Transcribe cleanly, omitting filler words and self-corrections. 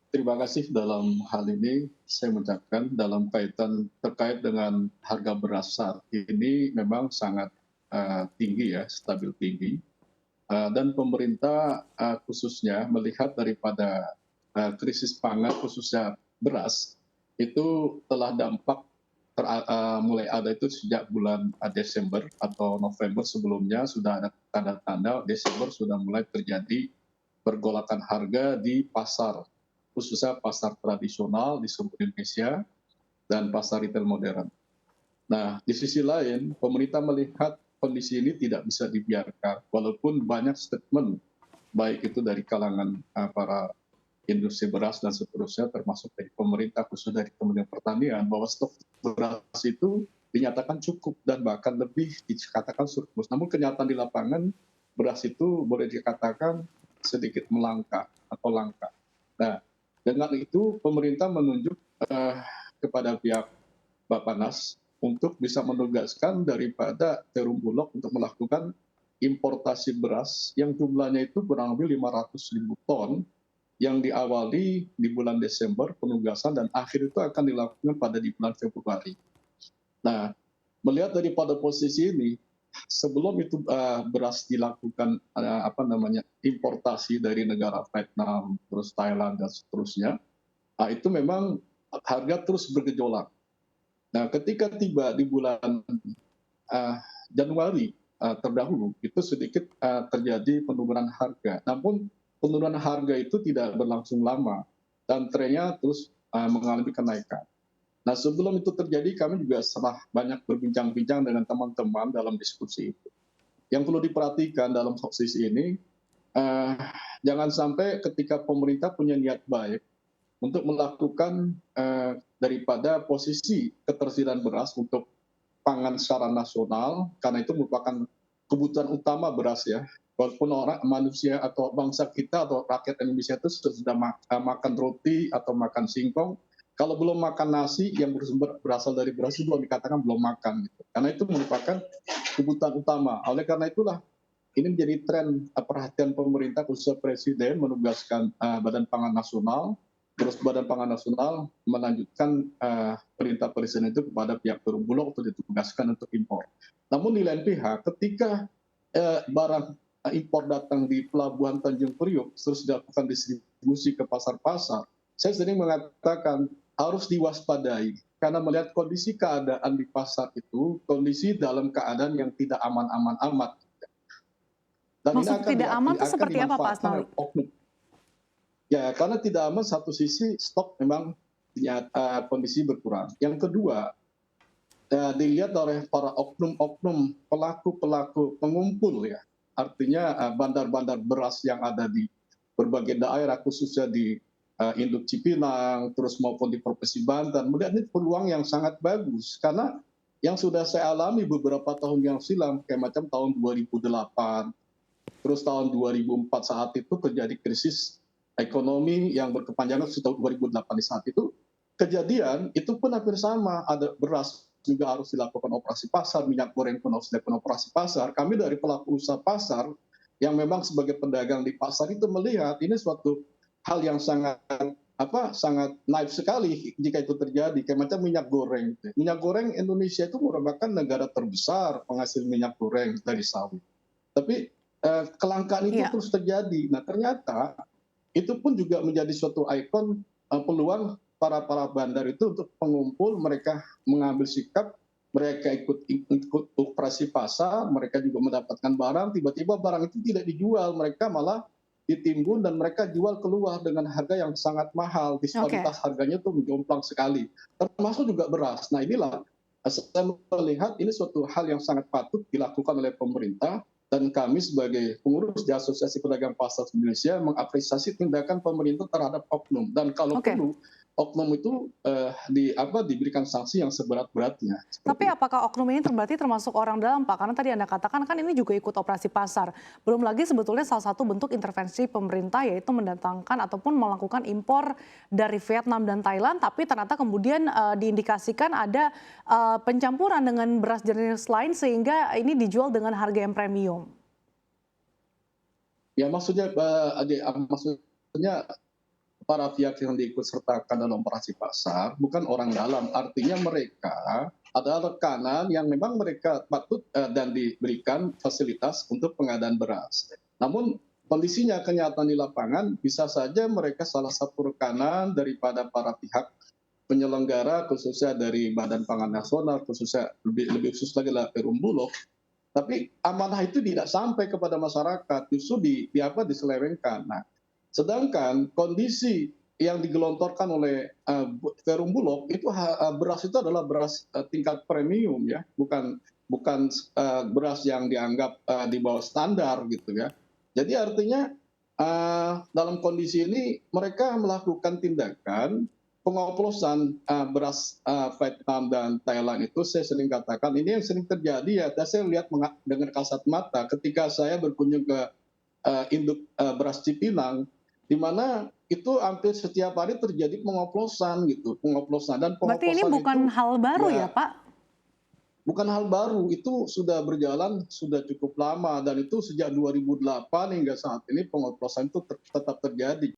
Terima kasih dalam hal ini saya mengucapkan dalam kaitan terkait dengan harga beras saat ini memang sangat tinggi ya, stabil tinggi. Dan pemerintah khususnya melihat daripada krisis pangan khususnya beras itu telah dampak mulai ada itu sejak bulan Desember atau November sebelumnya sudah ada tanda-tanda Desember sudah mulai terjadi pergolakan harga di pasar, khususnya pasar tradisional di seluruh Indonesia dan pasar retail modern. Nah, di sisi lain, pemerintah melihat kondisi ini tidak bisa dibiarkan, walaupun banyak statement, baik itu dari kalangan para industri beras dan seterusnya, termasuk dari pemerintah, khusus dari Kementerian Pertanian, bahwa stok beras itu dinyatakan cukup dan bahkan lebih dikatakan surplus. Namun kenyataan di lapangan, beras itu boleh dikatakan sedikit melangkah atau langka. Nah, dengan itu pemerintah menunjuk kepada pihak Bappenas untuk bisa menugaskan daripada Perum Bulog untuk melakukan importasi beras yang jumlahnya itu kurang lebih 500.000 ton yang diawali di bulan Desember penugasan dan akhir itu akan dilakukan pada di bulan Februari. Nah, melihat daripada posisi ini, sebelum itu beras dilakukan importasi dari negara Vietnam, terus Thailand dan seterusnya, itu memang harga terus bergejolak. Nah, ketika tiba di bulan uh, Januari terdahulu, itu sedikit terjadi penurunan harga. Namun penurunan harga itu tidak berlangsung lama dan trennya terus mengalami kenaikan. Nah, sebelum itu terjadi, kami juga setelah banyak berbincang-bincang dengan teman-teman dalam diskusi itu. Yang perlu diperhatikan dalam posisi ini, uh, jangan sampai ketika pemerintah punya niat baik untuk melakukan daripada posisi ketersediaan beras untuk pangan secara nasional, karena itu merupakan kebutuhan utama beras ya. Walaupun orang manusia atau bangsa kita atau rakyat Indonesia itu sudah makan roti atau makan singkong, kalau belum makan nasi yang bersumber berasal dari beras itu belum dikatakan belum makan. Gitu. Karena itu merupakan kebutuhan utama. Oleh karena itulah ini menjadi tren perhatian pemerintah khususnya Presiden menugaskan Badan Pangan Nasional, terus Badan Pangan Nasional melanjutkan perintah Presiden itu kepada pihak Perum Bulog untuk ditugaskan untuk impor. Namun di lain pihak, ketika barang impor datang di Pelabuhan Tanjung Priok, terus dilakukan distribusi ke pasar-pasar, saya sering mengatakan harus diwaspadai karena melihat kondisi keadaan di pasar itu, kondisi dalam keadaan yang tidak aman-aman amat. Dan ini Maksud tidak aman itu akan seperti apa, Pak dimanfaatkan Asnawi? oleh oknum. Ya, karena tidak aman satu sisi stok memang kondisi berkurang. Yang kedua, dilihat oleh para oknum-oknum pelaku-pelaku pengumpul ya. Artinya bandar-bandar beras yang ada di berbagai daerah khususnya di Induk Cipinang, terus maupun di Provinsi Banten, melihat ini peluang yang sangat bagus karena yang sudah saya alami beberapa tahun yang silam, kayak macam tahun 2008, terus tahun 2004 saat itu terjadi krisis ekonomi yang berkepanjangan sejak 2008 di saat itu kejadian itu pun hampir sama, ada beras juga harus dilakukan operasi pasar, minyak goreng pun harus dilakukan operasi pasar. Kami dari pelaku usaha pasar yang memang sebagai pedagang di pasar itu melihat ini suatu hal yang sangat naif sekali jika itu terjadi, kayak macam minyak goreng. Minyak goreng Indonesia itu merupakan negara terbesar penghasil minyak goreng dari sawit. Tapi kelangkaan itu Iya. terus terjadi. Nah, ternyata itu pun juga menjadi suatu ikon peluang para bandar itu untuk pengumpul, mereka mengambil sikap, mereka ikut operasi pasar, mereka juga mendapatkan barang, tiba-tiba barang itu tidak dijual, mereka malah ditimbun dan mereka jual keluar dengan harga yang sangat mahal, Oke. disparitas harganya itu menjomplang sekali, termasuk juga beras. Nah, inilah saya melihat ini suatu hal yang sangat patut dilakukan oleh pemerintah dan kami sebagai pengurus di Asosiasi Pedagang Pasar Indonesia mengapresiasi tindakan pemerintah terhadap oknum dan kalau Oke. perlu oknum itu diberikan sanksi yang seberat-beratnya Tapi seperti itu. apakah oknum ini berarti termasuk orang dalam, Pak? Karena tadi Anda katakan kan ini juga ikut operasi pasar. Belum lagi sebetulnya salah satu bentuk intervensi pemerintah yaitu mendatangkan ataupun melakukan impor dari Vietnam dan Thailand, tapi ternyata kemudian diindikasikan ada pencampuran dengan beras jenis lain sehingga ini dijual dengan harga yang premium. Ya maksudnya para pihak yang diikutsertakan dalam operasi pasar bukan orang dalam, artinya mereka adalah rekanan yang memang mereka patut dan diberikan fasilitas untuk pengadaan beras. Namun kondisinya kenyataan di lapangan bisa saja mereka salah satu rekanan daripada para pihak penyelenggara, khususnya dari Badan Pangan Nasional, khususnya lebih khusus lagi adalah Perum Bulog. Tapi amanah itu tidak sampai kepada masyarakat, justru diselewengkan. Nah, sedangkan kondisi yang digelontorkan oleh Perum Bulog itu beras itu adalah beras tingkat premium ya, bukan bukan beras yang dianggap di bawah standar gitu ya. Jadi artinya dalam kondisi ini mereka melakukan tindakan pengoplosan beras Vietnam dan Thailand itu saya sering katakan ini yang sering terjadi ya. Dan saya lihat dengan kasat mata ketika saya berkunjung ke induk beras Cipinang, di mana itu hampir setiap hari terjadi pengoplosan gitu, pengoplosan dan Berarti ini pengoplosan bukan itu hal baru ya, ya Pak? bukan hal baru, itu sudah berjalan sudah cukup lama dan itu sejak 2008 hingga saat ini pengoplosan itu tetap terjadi.